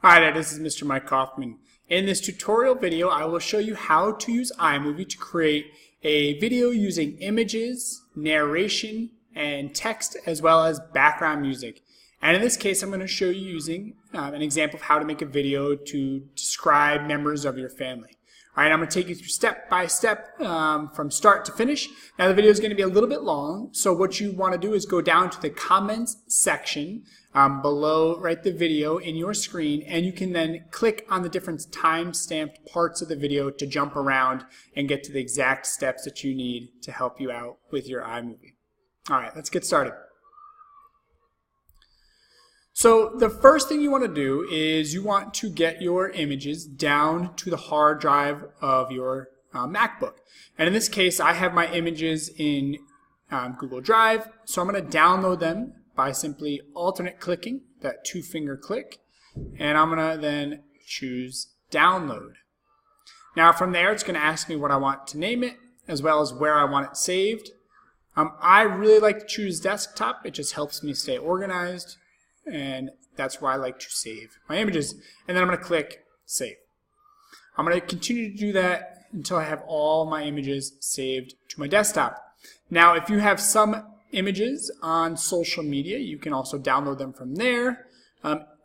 Hi there, this is Mr. Mike Kaufman. In this tutorial video, I will show you how to use iMovie to create a video using images, narration, and text, as well as background music. And in this case, I'm going to show you using an example of how to make a video to describe members of your family. All right, I'm going to take you through step by step from start to finish. Now the video is going to be a little bit long, so what you want to do is go down to the comments section below the video in your screen, and you can then click on the different time-stamped parts of the video to jump around and get to the exact steps that you need to help you out with your iMovie. All right, let's get started. So the first thing you want to do is you want to get your images down to the hard drive of your MacBook. And in this case, I have my images in Google Drive, so I'm going to download them by simply alternate clicking, that two-finger click, and I'm going to then choose Download. Now from there, it's going to ask me what I want to name it, as well as where I want it saved. I really like to choose Desktop. It just helps me stay organized. And that's where I like to save my images. And then I'm going to click Save. I'm going to continue to do that until I have all my images saved to my desktop. Now, if you have some images on social media, you can also download them from there.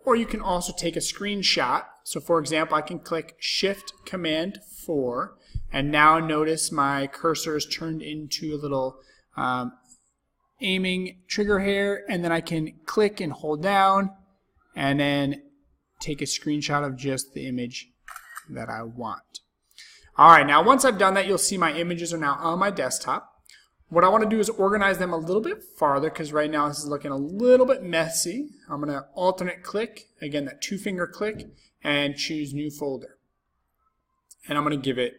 Or you can also take a screenshot. So for example, I can click Shift-Command-4, and now notice my cursor is turned into a little aiming trigger hair, and then I can click and hold down and then take a screenshot of just the image that I want. Alright, now once I've done that, you'll see my images are now on my desktop. What I want to do is organize them a little bit farther, because right now this is looking a little bit messy. I'm going to alternate click, again that two-finger click, and choose New Folder. And I'm going to give it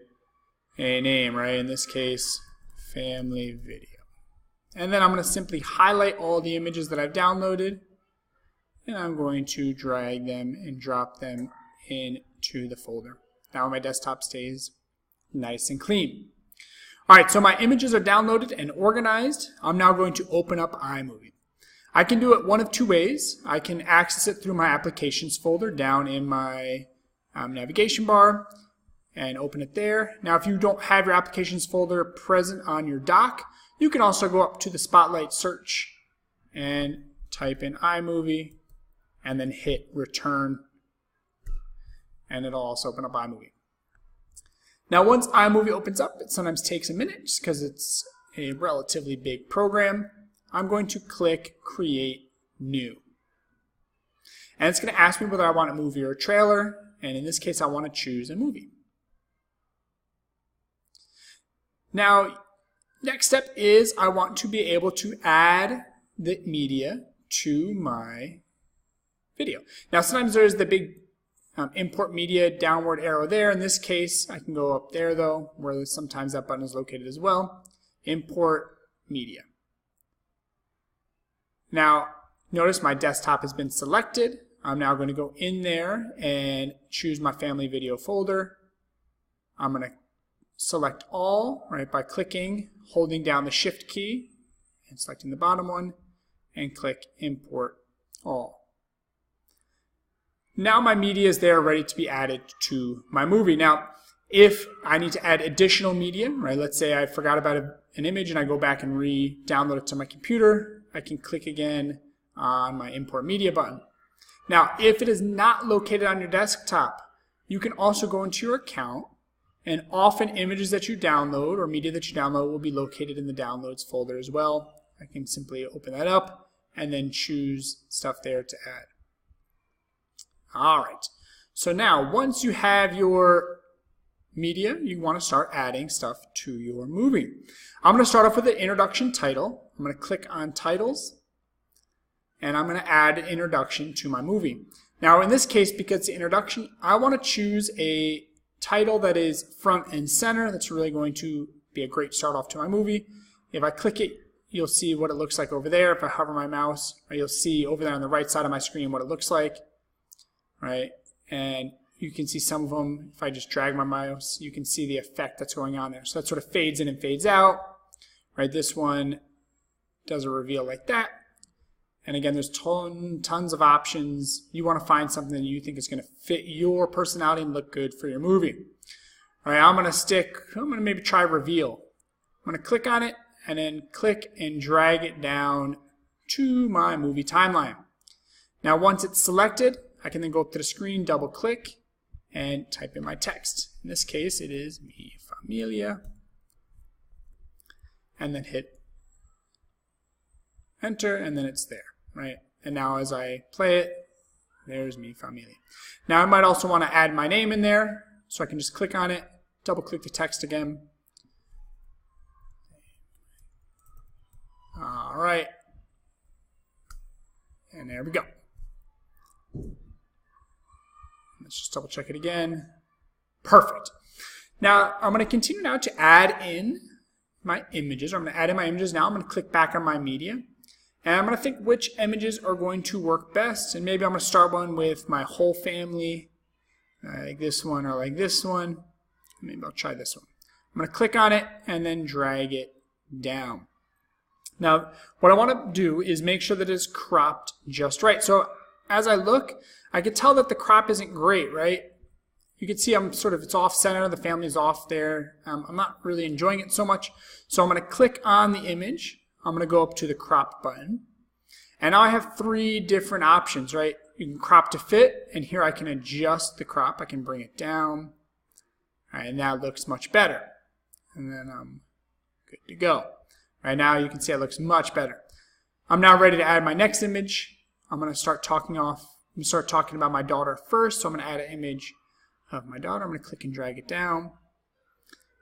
a name, right? In this case, Family Video. And then I'm going to simply highlight all the images that I've downloaded, and I'm going to drag them and drop them into the folder. Now my desktop stays nice and clean. Alright, so my images are downloaded and organized. I'm now going to open up iMovie. I can do it one of two ways. I can access it through my Applications folder down in my navigation bar and open it there. Now if you don't have your Applications folder present on your dock, you can also go up to the Spotlight search and type in iMovie and then hit Return, and it'll also open up iMovie. Now once iMovie opens up, it sometimes takes a minute just because it's a relatively big program. I'm going to click Create New. And it's going to ask me whether I want a movie or a trailer, and in this case I want to choose a movie. Now next step is I want to be able to add the media to my video. Now sometimes there's the big import media downward arrow there. In this case, I can go up there though, where sometimes that button is located as well. Import media. Now notice my desktop has been selected. I'm now going to go in there and choose my family video folder. I'm going to select all, right, by clicking, holding down the Shift key and selecting the bottom one, and click Import All. Now my media is there ready to be added to my movie. Now if I need to add additional media, right, let's say I forgot about an image and I go back and re-download it to my computer, I can click again on my Import Media button. Now if it is not located on your desktop, you can also go into your account, and often images that you download or media that you download will be located in the Downloads folder as well. I can simply open that up and then choose stuff there to add. Alright, so now once you have your media, you want to start adding stuff to your movie. I'm going to start off with the introduction title. I'm going to click on Titles, and I'm going to add an introduction to my movie. Now in this case, because the introduction, I want to choose a title that is front and center. That's really going to be a great start off to my movie. If I click it, you'll see what it looks like over there. If I hover my mouse, you'll see over there on the right side of my screen what it looks like, right? And you can see some of them. If I just drag my mouse, you can see the effect that's going on there. So that sort of fades in and fades out, right? This one does a reveal like that. And again, there's tons of options. You want to find something that you think is going to fit your personality and look good for your movie. All right, I'm going to maybe try reveal. I'm going to click on it and then click and drag it down to my movie timeline. Now once it's selected, I can then go up to the screen, double click, and type in my text. In this case, it is Mi Familia. And then hit enter, and then it's there, right? And now as I play it, there's Mi Familia. Now I might also want to add my name in there, so I can just click on it, double click the text again. All right. And there we go. Let's just double check it again. Perfect. Now I'm going to continue now to add in my images. I'm going to add in my images now. I'm going to click back on my media. And I'm going to think which images are going to work best. And maybe I'm going to start one with my whole family, like this one or like this one. Maybe I'll try this one. I'm going to click on it and then drag it down. Now, what I want to do is make sure that it's cropped just right. So as I look, I can tell that the crop isn't great, right? You can see it's off center, the family is off there. I'm not really enjoying it so much. So I'm going to click on the image. I'm going to go up to the crop button. And now I have 3 different options, right? You can crop to fit, and here I can adjust the crop. I can bring it down. All right, and that looks much better. And then I'm good to go. Right now you can see it looks much better. I'm now ready to add my next image. I'm going to start talking about my daughter first. So I'm going to add an image of my daughter. I'm going to click and drag it down.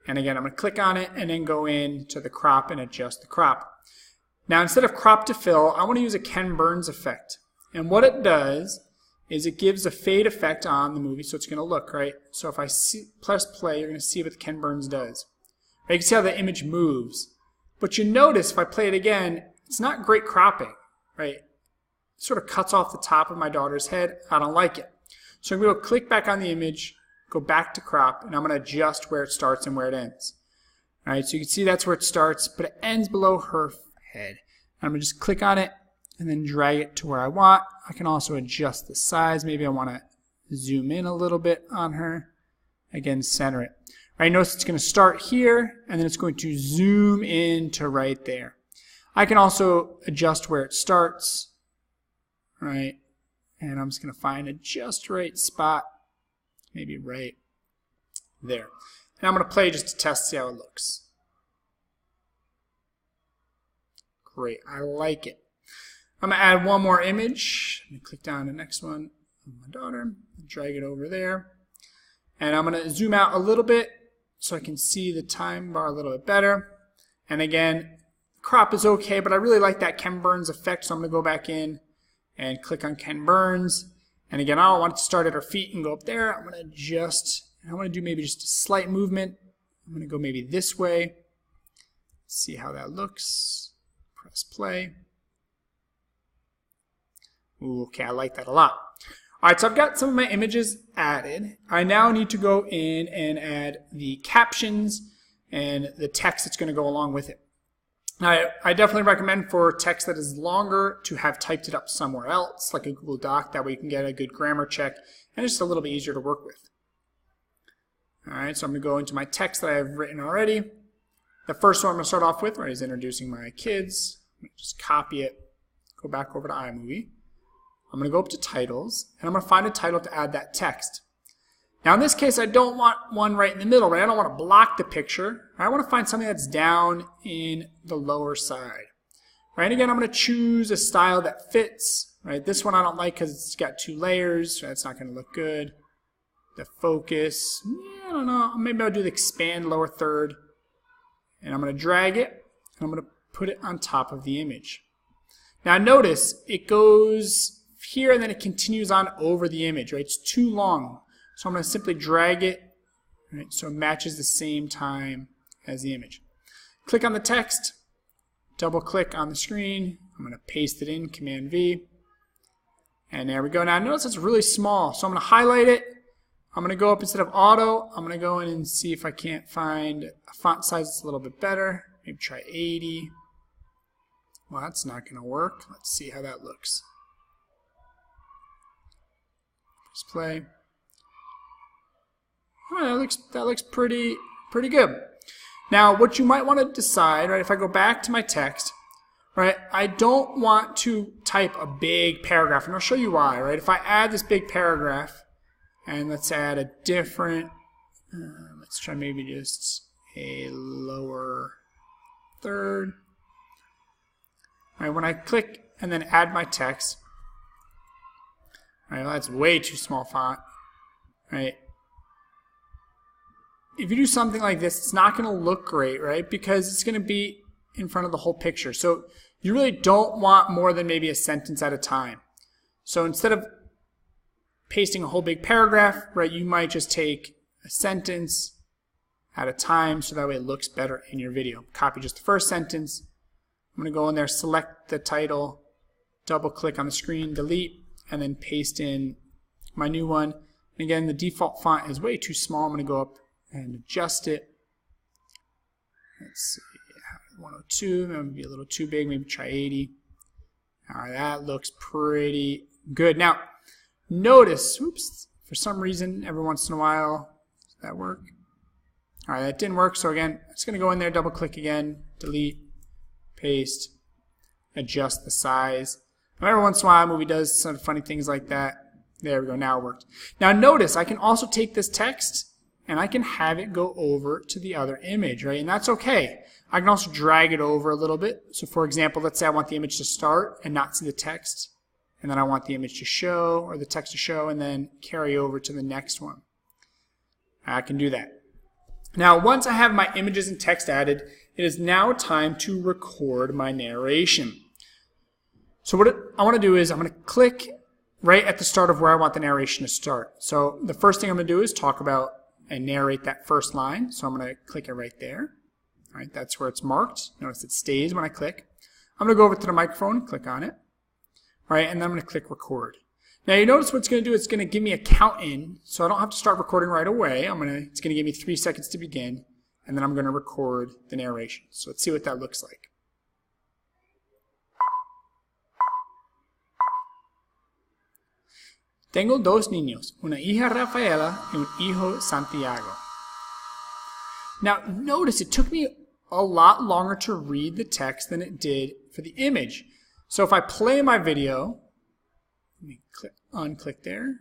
And again, I'm going to click on it and then go into the crop and adjust the crop. Now instead of crop to fill, I want to use a Ken Burns effect. And what it does is it gives a fade effect on the movie, so it's going to look, right? So if I press play, you're going to see what the Ken Burns does. Right, you can see how the image moves. But you notice if I play it again, it's not great cropping, right? It sort of cuts off the top of my daughter's head. I don't like it. So I'm going to click back on the image, go back to crop, and I'm going to adjust where it starts and where it ends. All right, so you can see that's where it starts, but it ends below her head. I'm going to just click on it and then drag it to where I want. I can also adjust the size. Maybe I want to zoom in a little bit on her. Again, center it. All right, notice it's going to start here, and then it's going to zoom in to right there. I can also adjust where it starts, right? And I'm just going to find a just right spot, maybe right there. And I'm going to play just to test, see how it looks. Great, I like it. I'm going to add one more image. I'm going to click down the next one of my daughter, drag it over there. And I'm going to zoom out a little bit so I can see the time bar a little bit better. And again, crop is okay, but I really like that Ken Burns effect, so I'm going to go back in and click on Ken Burns. And again, I don't want it to start at her feet and go up there. I'm going to adjust. I want to do maybe just a slight movement. I'm going to go maybe this way. See how that looks. Press play. Ooh, okay, I like that a lot. All right, so I've got some of my images added. I now need to go in and add the captions and the text that's going to go along with it. Now, I definitely recommend for text that is longer to have typed it up somewhere else, like a Google Doc. That way you can get a good grammar check, and it's just a little bit easier to work with. All right, so I'm going to go into my text that I have written already. The first one I'm going to start off with, right, is introducing my kids. I'm going to just copy it, go back over to iMovie. I'm going to go up to titles, and I'm going to find a title to add that text. Now in this case, I don't want one right in the middle, right? I don't want to block the picture. I want to find something that's down in the lower side. Right, again, I'm going to choose a style that fits. Right, this one I don't like because it's got 2 layers. That's not going to look good. The focus, I don't know. Maybe I'll do the expand lower third. And I'm going to drag it, and I'm going to put it on top of the image. Now notice it goes here and then it continues on over the image, right? It's too long. So I'm going to simply drag it, right, so it matches the same time as the image. Click on the text, double click on the screen. I'm going to paste it in, Command V. And there we go. Now notice it's really small. So I'm going to highlight it. I'm going to go up instead of auto. I'm going to go in and see if I can't find a font size that's a little bit better. Maybe try 80. Well, that's not going to work. Let's see how that looks. Press play. Oh, that looks pretty good. Now, what you might want to decide, right? If I go back to my text, right? I don't want to type a big paragraph, and I'll show you why, right? If I add this big paragraph, and let's add a different, let's try maybe just a lower third. All right, when I click and then add my text, all right, well, that's way too small font, right? If you do something like this, it's not going to look great, right? Because it's going to be in front of the whole picture. So you really don't want more than maybe a sentence at a time. So instead of pasting a whole big paragraph, right, you might just take a sentence at a time so that way it looks better in your video. Copy just the first sentence. I'm going to go in there, select the title, double click on the screen, delete, and then paste in my new one. And again, the default font is way too small. I'm going to go up and adjust it. Let's see, 102, maybe a little too big, maybe try 80. All right, that looks pretty good. Now, notice, oops, for some reason, every once in a while, does that work? All right, that didn't work, so again, I'm just going to go in there, double click again, delete, paste, adjust the size. And every once in a while, iMovie does some funny things like that. There we go, now it worked. Now notice, I can also take this text and I can have it go over to the other image, right? And that's okay. I can also drag it over a little bit. So for example, let's say I want the image to start and not see the text. And then I want the image to show, or the text to show, and then carry over to the next one. I can do that. Now, once I have my images and text added, it is now time to record my narration. So what I want to do is I'm going to click right at the start of where I want the narration to start. So the first thing I'm going to do is talk about and narrate that first line. So I'm going to click it right there. All right, that's where it's marked. Notice it stays when I click. I'm going to go over to the microphone, click on it. All right, and then I'm going to click record. Now you notice what it's going to do, it's going to give me a count in, so I don't have to start recording right away. It's going to give me 3 seconds to begin, and then I'm going to record the narration. So let's see what that looks like. Tengo dos niños, una hija Rafaela y un hijo Santiago. Now notice it took me a lot longer to read the text than it did for the image. So if I play my video, let me unclick there.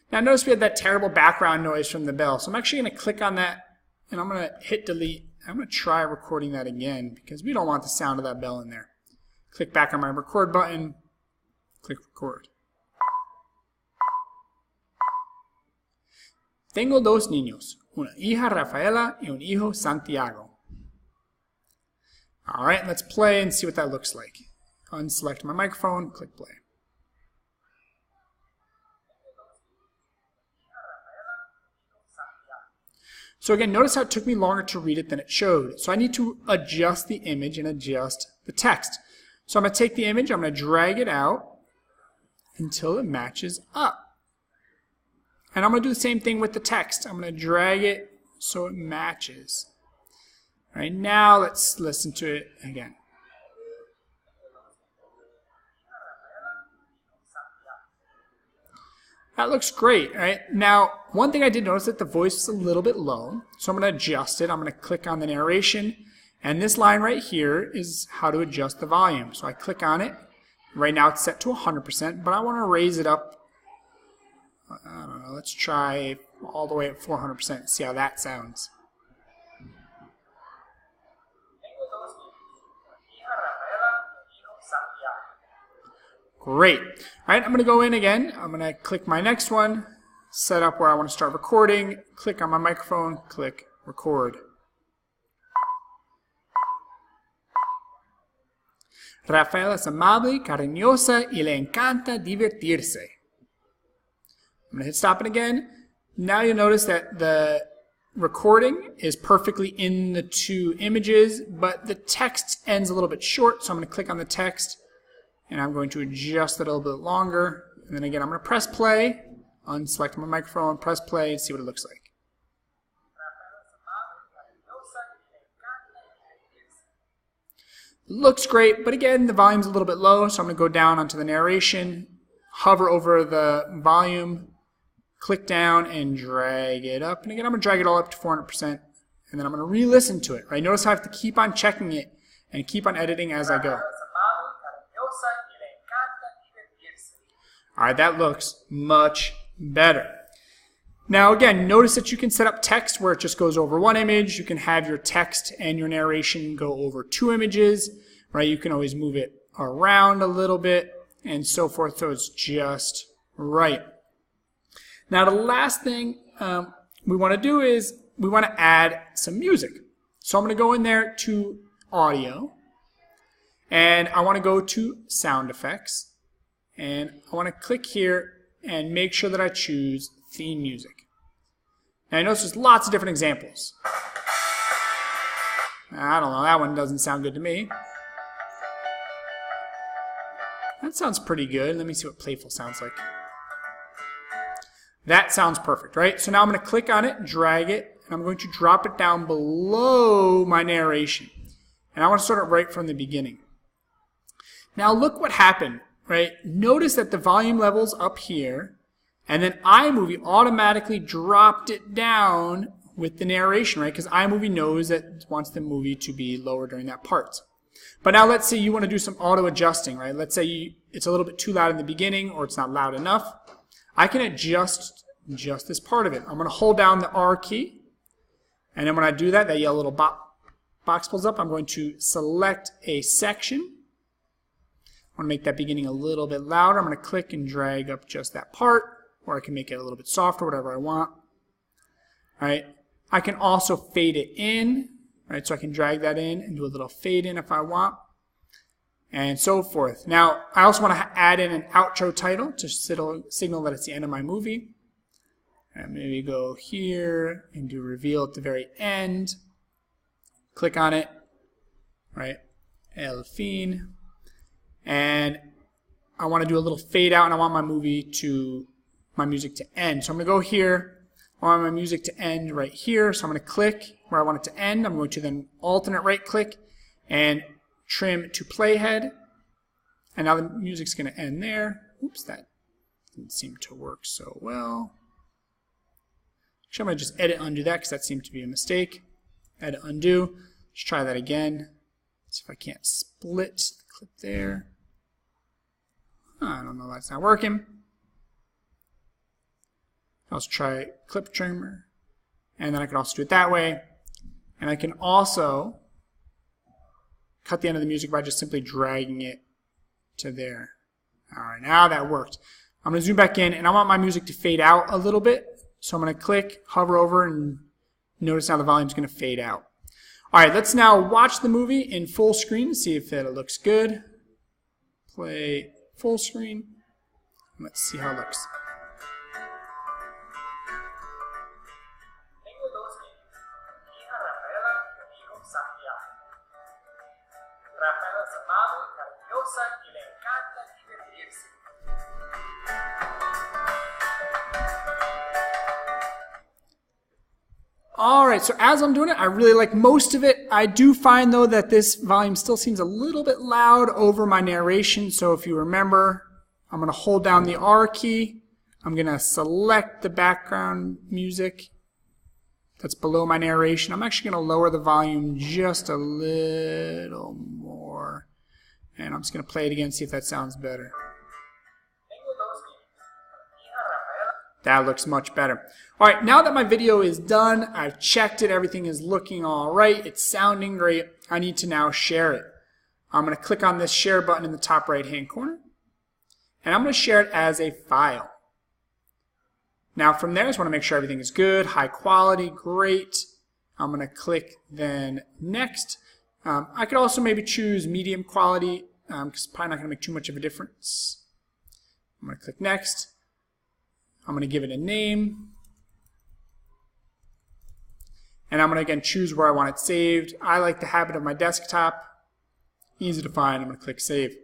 Now notice we had that terrible background noise from the bell. So I'm actually going to click on that and I'm going to hit delete. I'm going to try recording that again because we don't want the sound of that bell in there. Click back on my record button, click record. Tengo dos niños, una hija Rafaela y un hijo Santiago. All right, let's play and see what that looks like. Unselect my microphone, click play. So again, notice how it took me longer to read it than it showed. So I need to adjust the image and adjust the text. So I'm going to take the image, I'm going to drag it out until it matches up. And I'm going to do the same thing with the text. I'm going to drag it so it matches. All right, now let's listen to it again. That looks great, right? Now, one thing I did notice that the voice is a little bit low, so I'm going to adjust it. I'm going to click on the narration, and this line right here is how to adjust the volume. So I click on it. Right now it's set to 100%, but I want to raise it up. I don't know, let's try all the way at 400%, see how that sounds. Great. All right, I'm going to go in again. I'm going to click my next one, set up where I want to start recording, click on my microphone, click record. Rafaela es amable, cariñosa y le encanta divertirse. I'm going to hit stop it again. Now you'll notice that the recording is perfectly in the two images, but the text ends a little bit short, so I'm going to click on the text. And I'm going to adjust it a little bit longer. And then again, I'm going to press play, unselect my microphone, press play, and see what it looks like. Looks great, but again, the volume's a little bit low, so I'm going to go down onto the narration, hover over the volume, click down, and drag it up. And again, I'm going to drag it all up to 400%, and then I'm going to re-listen to it. Right? Notice how I have to keep on checking it and keep on editing as I go. All right, that looks much better. Now again, notice that you can set up text where it just goes over one image. You can have your text and your narration go over two images, right? You can always move it around a little bit and so forth, so it's just right. Now the last thing we want to do is we want to add some music. So I'm going to go in there to Audio, and I want to go to Sound Effects, and I want to click here and make sure that I choose Theme Music. Now, I notice there's lots of different examples. I don't know, that one doesn't sound good to me. That sounds pretty good. Let me see what playful sounds like. That sounds perfect, right? So now I'm going to click on it, drag it, and I'm going to drop it down below my narration. And I want to start it right from the beginning. Now look what happened, right? Notice that the volume level's up here, and then iMovie automatically dropped it down with the narration, right? Because iMovie knows that it wants the movie to be lower during that part. But now let's say you want to do some auto adjusting, right? Let's say it's a little bit too loud in the beginning, or it's not loud enough. I can adjust just this part of it. I'm going to hold down the R key, and then when I do that, that yellow little box pulls up. I'm going to select a section. I want to make that beginning a little bit louder. I'm going to click and drag up just that part, or I can make it a little bit softer, whatever I want. All right. I can also fade it in, right? So I can drag that in and do a little fade in if I want, and so forth. Now, I also want to add in an outro title to signal that it's the end of my movie. And maybe go here and do reveal at the very end. Click on it, right? El fin. And I want to do a little fade out, and I want my music to end. So I'm going to go here. I want my music to end right here. So I'm going to click where I want it to end. I'm going to then alternate right click and trim to playhead. And now the music's going to end there. Oops, that didn't seem to work so well. Actually, I'm going to just edit undo that because that seemed to be a mistake. Edit undo. Let's try that again. See if I can't split the clip there. I don't know, that's not working. Let's try clip trimmer, and then I can also do it that way. And I can also cut the end of the music by just simply dragging it to there. All right, now that worked. I'm going to zoom back in, and I want my music to fade out a little bit. So I'm going to click, hover over, and notice now the volume's going to fade out. All right, let's now watch the movie in full screen, see if it looks good. Play full screen. Let's see how it looks. Alright, so as I'm doing it, I really like most of it. I do find, though, that this volume still seems a little bit loud over my narration. So if you remember, I'm going to hold down the R key. I'm going to select the background music that's below my narration. I'm actually going to lower the volume just a little more. And I'm just going to play it again, see if that sounds better. That looks much better. All right, now that my video is done, I've checked it, everything is looking all right, it's sounding great, I need to now share it. I'm going to click on this share button in the top right hand corner, and I'm going to share it as a file. Now from there, I just want to make sure everything is good, high quality, great. I'm going to click then next. I could also maybe choose medium quality, because it's probably not going to make too much of a difference. I'm going to click next. I'm going to give it a name. And I'm going to again choose where I want it saved. I like the habit of my desktop. Easy to find. I'm going to click save.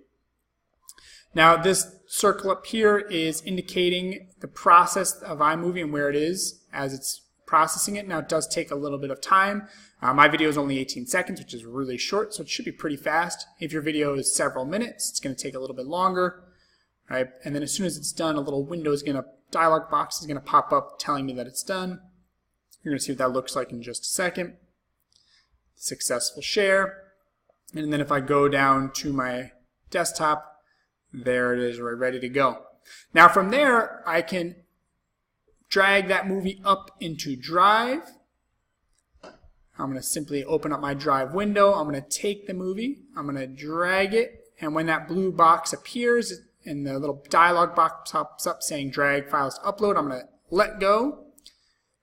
Now this circle up here is indicating the process of iMovie and where it is as it's processing it. Now it does take a little bit of time. My video is only 18 seconds, which is really short, so it should be pretty fast. If your video is several minutes, it's going to take a little bit longer. Right? And then as soon as it's done, a little dialog box is going to pop up telling me that it's done. You're going to see what that looks like in just a second. Successful share. And then if I go down to my desktop, there it is, right, ready to go. Now from there, I can drag that movie up into Drive. I'm going to simply open up my Drive window. I'm going to take the movie. I'm going to drag it. And when that blue box appears and the little dialog box pops up saying drag files to upload, I'm going to let go.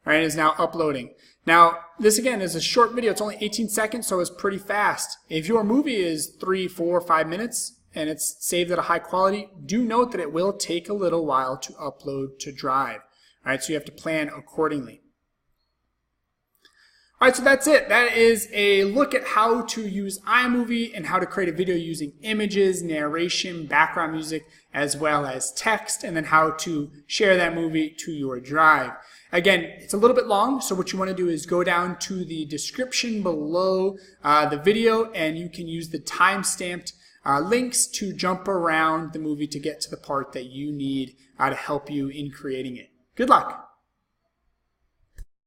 All right, it is now uploading. Now, this again is a short video. It's only 18 seconds, so it's pretty fast. If your movie is 3, 4, 5 minutes and it's saved at a high quality, do note that it will take a little while to upload to Drive. All right, so you have to plan accordingly. All right, so that's it. That is a look at how to use iMovie and how to create a video using images, narration, background music, as well as text, and then how to share that movie to your Drive. Again, it's a little bit long, so what you want to do is go down to the description below the video, and you can use the time-stamped links to jump around the movie to get to the part that you need to help you in creating it. Good luck.